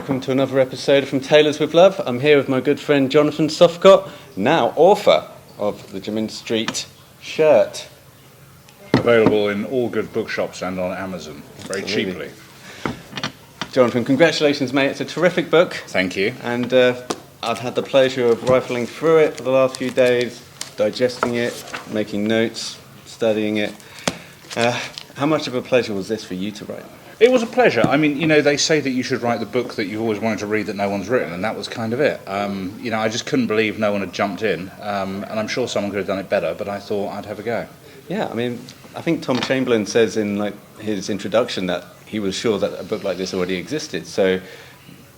welcome to another episode from Tailors with Love. I'm here with my good friend Jonathan Sothcott, now author of the Jermyn Street shirt. Available in all good bookshops and on Amazon, very cheaply. Jonathan, congratulations, mate. It's a terrific book. Thank you. And I've had the pleasure of rifling through it for the last few days, digesting it, making notes, studying it. How much of a pleasure was this for you to write? It was a pleasure. I mean, you know, they say that you should write the book that you've always wanted to read that no one's written, and that was kind of it. You know, I just couldn't believe no one had jumped in, and I'm sure someone could have done it better, but I thought I'd have a go. Yeah, I mean, I think Tom Chamberlain says in his introduction that he was sure that a book like this already existed. So,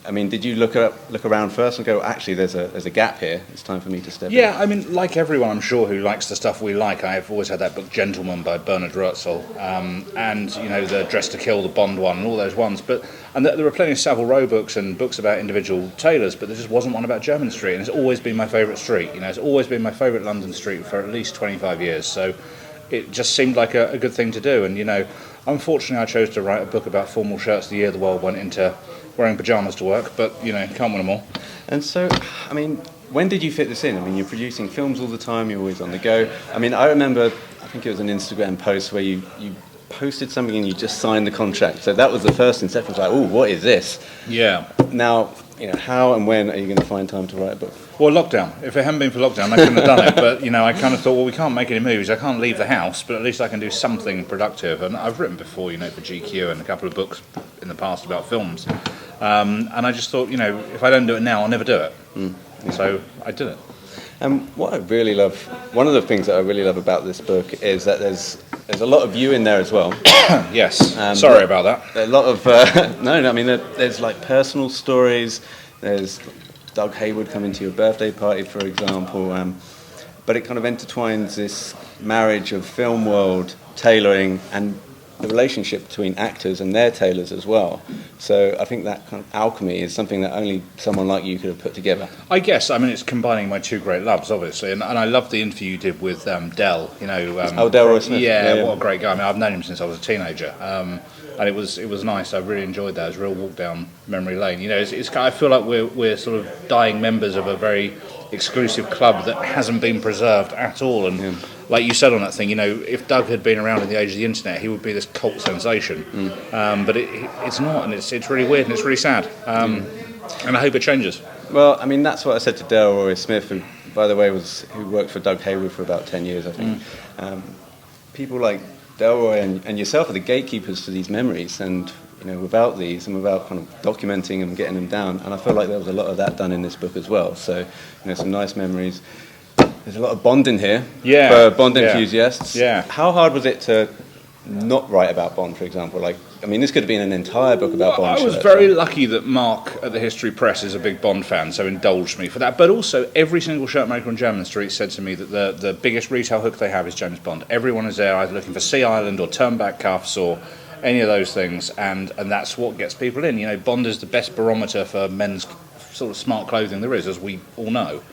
I mean, did you look around first and go, actually, there's a gap here. It's time for me to step in? Yeah, I mean, like everyone, I'm sure, who likes the stuff we like, I've always had that book Gentleman by Bernard Wurzel, and, you know, the Dress to Kill, the Bond one, and all those ones. And there were plenty of Savile Row books and books about individual tailors, but there just wasn't one about Jermyn Street, and it's always been my favourite street. You know, it's always been my favourite London street for at least 25 years, so it just seemed like a good thing to do. And, you know, unfortunately, I chose to write a book about formal shirts the year the world went into wearing pyjamas to work, but, you know, can't win them all. And so, I mean, when did you fit this in? I mean, you're producing films all the time, you're always on the go. I mean, I remember, I think it was an Instagram post where you posted something and you just signed the contract. So that was the first inception. It was like, oh, what is this? Yeah. Now, you know, how and when are you going to find time to write a book? Well, lockdown. If it hadn't been for lockdown, I couldn't have done it. But, you know, I kind of thought, well, we can't make any movies. I can't leave the house, but at least I can do something productive. And I've written before, you know, for GQ and a couple of books in the past about films. And I just thought, you know, if I don't do it now, I'll never do it. Yeah. So I did it. And what I really love, one of the things that I really love about this book is that there's a lot of you in there as well. Yes. Sorry about that. A lot of no. I mean, there's like personal stories. There's Doug Hayward coming to your birthday party, for example. But it kind of intertwines this marriage of film world, tailoring, and the relationship between actors and their tailors as well. So I think that kind of alchemy is something that only someone like you could have put together. I guess, I mean, it's combining my two great loves, obviously, and I love the interview you did with Del, you know. Delroy Smith. Yeah, what a great guy. I mean, I've known him since I was a teenager, and it was nice. I really enjoyed that. It was a real walk down memory lane. You know, I feel like we're sort of dying members of a very exclusive club that hasn't been preserved at all. And like you said on that thing, you know, if Doug had been around in the age of the internet, he would be this cult sensation. But it's not, and it's really weird and it's really sad. And I hope it changes. Well, I mean, that's what I said to Delroy Smith, who, by the way, who worked for Doug Hayward for about 10 years, I think. People like Delroy and yourself are the gatekeepers for these memories, and you know, without these and without kind of documenting and getting them down, and I feel like there was a lot of that done in this book as well. So, you know, some nice memories. There's a lot of Bond in here for Bond enthusiasts. Yeah. How hard was it to not write about Bond, for example? Like, I mean, this could have been an entire book about Bond. I was very lucky that Mark at the History Press is a big Bond fan, so indulged me for that. But also, every single shirt maker on Jermyn Street said to me that the biggest retail hook they have is James Bond. Everyone is there either looking for Sea Island or turn-back cuffs or any of those things, and that's what gets people in. You know, Bond is the best barometer for men's sort of smart clothing there is, as we all know.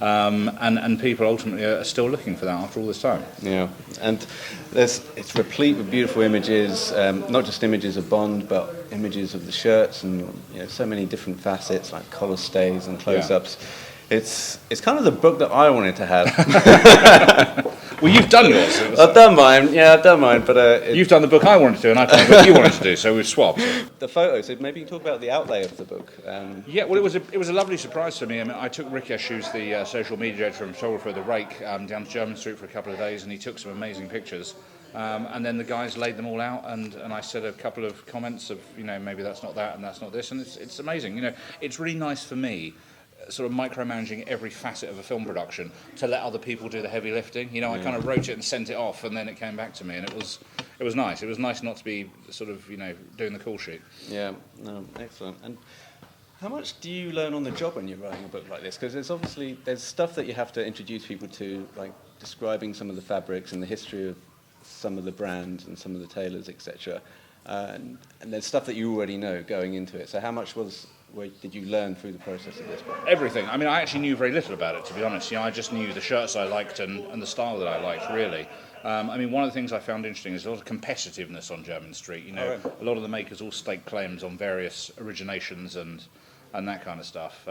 And people ultimately are still looking for that after all this time. Yeah, and it's replete with beautiful images, not just images of Bond, but images of the shirts, and you know, so many different facets like collar stays and close-ups. It's kind of the book that I wanted to have. Well, you've done yours. I've done mine, but you've done the book I wanted to do, and I've done the book you wanted to do, so we've swapped. The photos. So maybe you can talk about the outlay of the book. Yeah, well, it was a lovely surprise for me. I mean, I took Rick Esch, who's the social media editor and photographer of The Rake, down to Jermyn Street for a couple of days, and he took some amazing pictures. And then the guys laid them all out, and I said a couple of comments of, you know, maybe that's not that and that's not this, and it's amazing. You know, it's really nice for me, sort of micromanaging every facet of a film production, to let other people do the heavy lifting. You know, I kind of wrote it and sent it off, and then it came back to me, and it was nice. It was nice not to be sort of, you know, doing the call sheet. Yeah, no, excellent. And how much do you learn on the job when you're writing a book like this? Because there's stuff that you have to introduce people to, like describing some of the fabrics and the history of some of the brands and some of the tailors, etc. And there's stuff that you already know going into it. So how much did you learn through the process of this book? Everything. I mean, I actually knew very little about it, to be honest. You know, I just knew the shirts I liked and the style that I liked, really. I mean, one of the things I found interesting is a lot of competitiveness on Jermyn Street. You know, a lot of the makers all stake claims on various originations and that kind of stuff.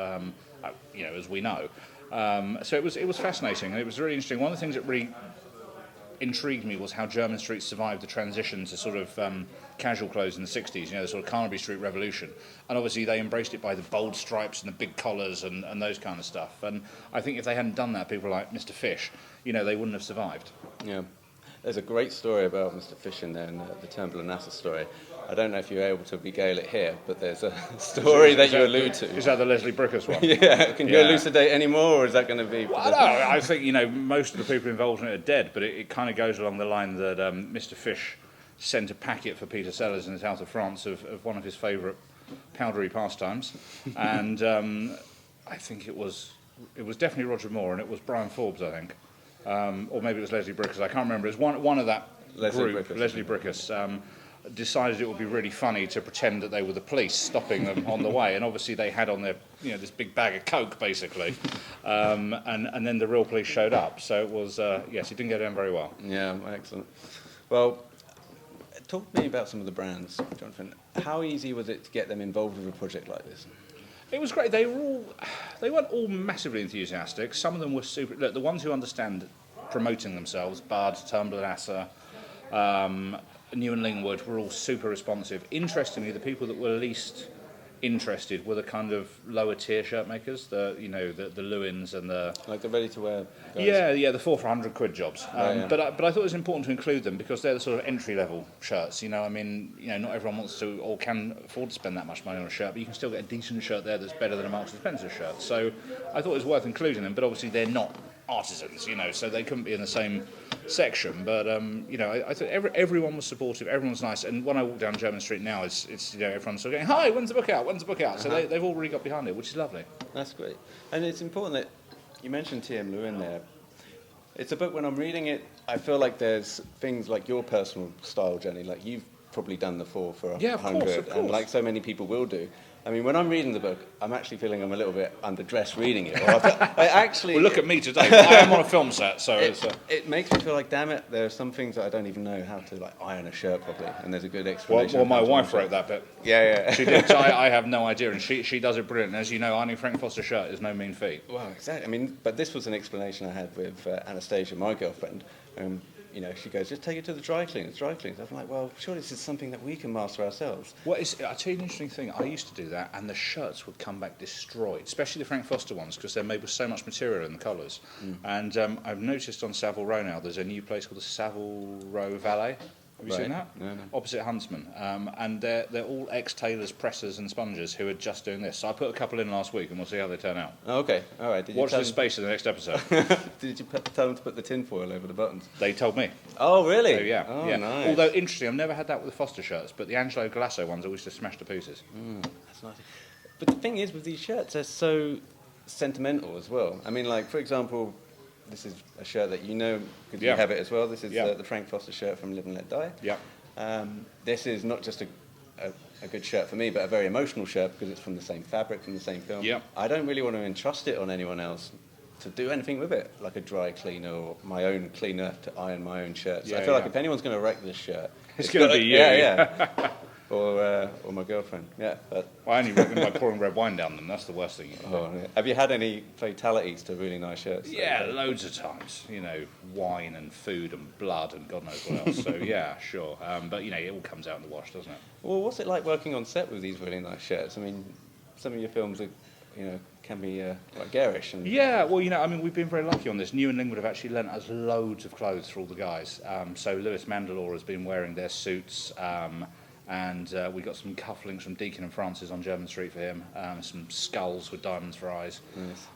You know, as we know. So it was fascinating, and it was really interesting. One of the things that really intrigued me was how Jermyn Street survived the transition to sort of casual clothes in the 60s, you know, the sort of Carnaby Street revolution. And obviously they embraced it by the bold stripes and the big collars and those kind of stuff. And I think if they hadn't done that, people like Mr. Fish, you know, they wouldn't have survived. Yeah. There's a great story about Mr. Fish in there, in the Turnbull and Nasser story. I don't know if you're able to regale it here, but there's a story that you allude to. Is that the Leslie Brookus one? Yeah. Can you elucidate any more, or is that going to be... Well, no, I think, you know, most of the people involved in it are dead, but it kind of goes along the line that Mr. Fish sent a packet for Peter Sellers in the south of France of one of his favourite powdery pastimes. And I think it was definitely Roger Moore, and it was Brian Forbes, I think. Or maybe it was Leslie Brookus, I can't remember. It was one of that group, Leslie Brookus, decided it would be really funny to pretend that they were the police stopping them on the way, and obviously they had on their, you know, this big bag of coke basically, and then the real police showed up. So it was yes, it didn't go down very well. Yeah, excellent. Well, talk to me about some of the brands, Jonathan. How easy was it to get them involved with a project like this? It was great. They weren't all massively enthusiastic. Some of them were super. Look, the ones who understand promoting themselves, Bard, Turnbull and Nasser, New and Lingwood, were all super responsive. Interestingly, the people that were least interested were the kind of lower tier shirt makers, the Lewins and the... Like the ready-to-wear guys? Yeah, the 4 for £100 jobs. But I thought it was important to include them because they're the sort of entry-level shirts. You know, I mean, you know, not everyone wants to or can afford to spend that much money on a shirt, but you can still get a decent shirt there that's better than a Marks & Spencer shirt. So I thought it was worth including them, but obviously they're not artisans, you know, so they couldn't be in the same section. But you know, I thought everyone was supportive, everyone was nice. And when I walk down Jermyn Street now, it's you know, everyone's sort of going, "Hi, when's the book out? When's the book out?" So they've all really got behind it, which is lovely. That's great. And it's important that you mentioned T.M. Lewin there. It's a book, when I'm reading it, I feel like there's things like your personal style, Jenny, like you've probably done the 4 for 100, and like so many people will do. I mean, when I'm reading the book, I'm actually feeling I'm a little bit underdressed reading it. Or I actually... Well, look at me today. I am on a film set, so it makes me feel like, damn it, there are some things that I don't even know how to like iron a shirt properly, and there's a good explanation. Well, my wife wrote that bit. Yeah. She did. So I have no idea, and she does it brilliant. And as you know, ironing Frank Foster shirt is no mean feat. Well, exactly. I mean, but this was an explanation I had with Anastasia, my girlfriend. You know, she goes, just take it to the dry cleaners. I'm like, well, surely this is something that we can master ourselves. I'll tell you an interesting thing. I used to do that, and the shirts would come back destroyed, especially the Frank Foster ones, because they're made with so much material in the collars. And I've noticed on Savile Row now, there's a new place called the Savile Row Valet. Have you seen that? No. Opposite Huntsman. And they're all ex-tailors, pressers and spongers who are just doing this. So I put a couple in last week and we'll see how they turn out. Oh, okay, all right. Watch this space in the next episode. Did you tell them to put the tinfoil over the buttons? They told me. Oh, really? So, yeah. Nice. Although, interesting, I've never had that with the Foster shirts, but the Angelo Galasso ones I used to smash to pieces. That's nice. But the thing is, with these shirts, they're so sentimental as well. I mean, like, for example... This is a shirt that you know, because you have it as well. This is the Frank Foster shirt from Live and Let Die. Yeah. This is not just a good shirt for me, but a very emotional shirt because it's from the same fabric, from the same film. Yeah. I don't really want to entrust it on anyone else to do anything with it, like a dry cleaner or my own cleaner to iron my own shirts. I feel like if anyone's going to wreck this shirt... It's going to be you. Yeah. Or my girlfriend, But I only reckon by pouring red wine down them. That's the worst thing you can do. Yeah. Have you had any fatalities to really nice shirts? Yeah, loads of times. You know, wine and food and blood and God knows what else. So yeah, sure. But you know, it all comes out in the wash, doesn't it? Well, what's it like working on set with these really nice shirts? I mean, some of your films are, you know, can be quite garish. And yeah, well, you know, I mean, we've been very lucky on this. New and Lingwood have actually lent us loads of clothes for all the guys. So Lewis Mandalore has been wearing their suits. And we got some cufflinks from Deacon and Francis on Jermyn Street for him, some skulls with diamonds for eyes. Nice.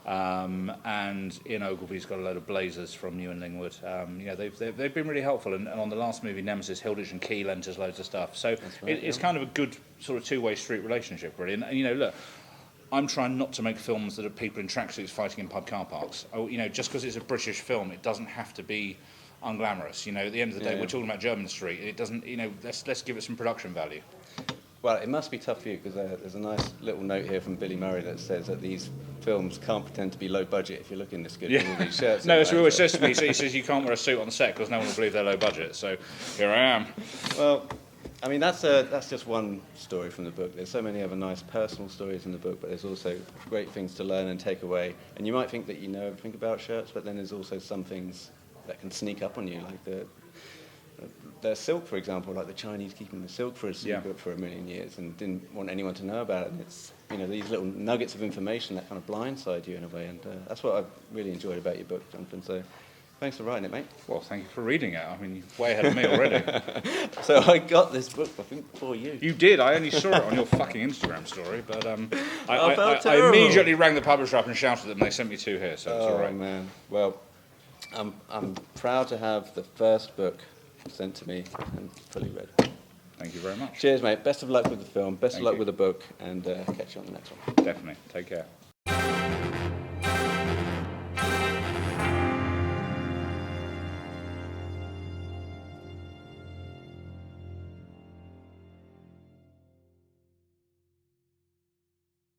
And Ian Ogilvy's got a load of blazers from New and Lingwood. You know, they've been really helpful. And on the last movie, Nemesis, Hilditch and Key lent us loads of stuff. So it's kind of a good sort of two-way street relationship, really. And you know, look, I'm trying not to make films that are people in tracksuits fighting in pub car parks. You know, just because it's a British film, it doesn't have to be unglamorous. You know, at the end of the day, we're talking about Jermyn Street. It doesn't, you know, let's give it some production value. Well, it must be tough for you because there's a nice little note here from Billy Murray that says that these films can't pretend to be low budget if you're looking this good with all these shirts. No, that's what he always says to me. He says you can't wear a suit on the set because no one will believe they're low budget. So here I am. Well, I mean, that's just one story from the book. There's so many other nice personal stories in the book, but there's also great things to learn and take away. And you might think that you know everything about shirts, but then there's also some things that can sneak up on you, like the silk, for example, like the Chinese keeping the silk for a secret for a million years and didn't want anyone to know about it. And it's, you know, these little nuggets of information that kind of blindside you in a way, and that's what I really enjoyed about your book, Jonathan. So thanks for writing it, mate. Well, thank you for reading it. I mean, you're way ahead of me already. So I got this book, I think, before you. You did. I only saw it on your fucking Instagram story, but I immediately rang the publisher up and shouted at them, and they sent me 2 here, so it's all right. Oh, man. Well, I'm proud to have the first book sent to me and fully read. Thank you very much. Cheers, mate. Best of luck with the film. Best of luck with the book, and catch you on the next one. Definitely. Take care.